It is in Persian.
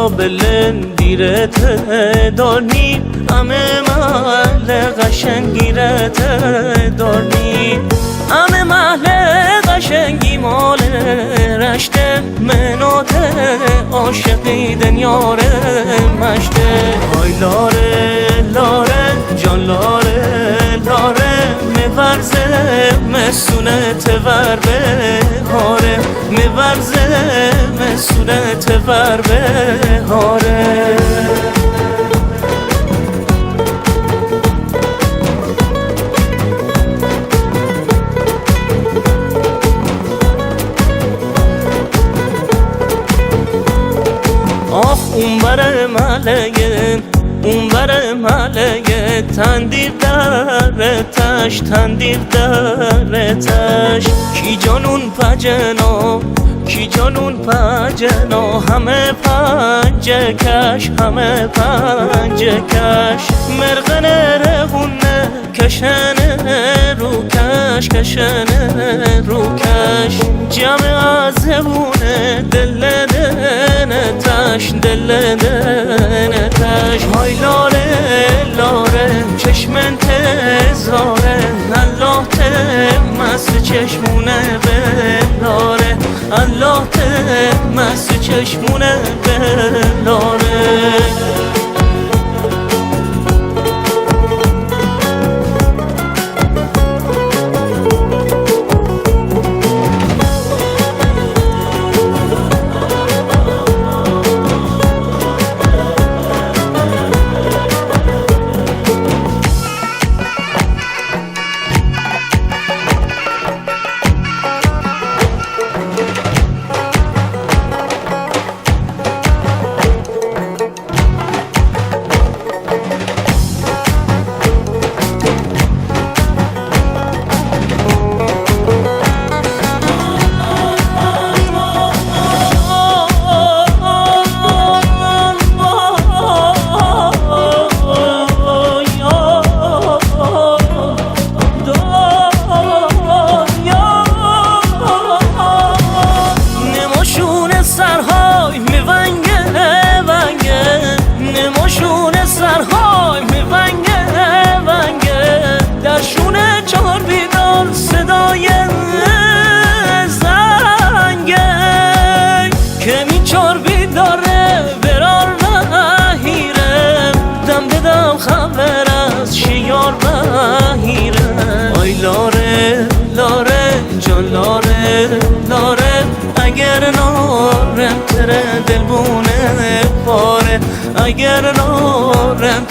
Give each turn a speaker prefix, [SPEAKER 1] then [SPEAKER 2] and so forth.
[SPEAKER 1] بلن دیرت دارنی همه محل قشنگیرت دارنی همه محل قشنگی مال رشته منات عاشقی دنیار مشته های لاره لاره جان لاره لاره میورزه مسونت ور به هاره میورزه مسونت ور به هاره آخ اون بر ملگه اون بر ملگه تندیر درتش تندیر درتش کی جانون پجنا کی جانون پجنا همه پنجه کش همه پنجه کش مرغن رهونه کشنه رو کش کشنه رو کش جمع عزبونه دل دنتش دل دنتش های لاره لاره چشم انتظاره الله تمس چشمونه بلاره الله تمس چشمونه بلاره لاره لاره جان لاره لاره اگر نارم تره دل بونه پاره اگر نارم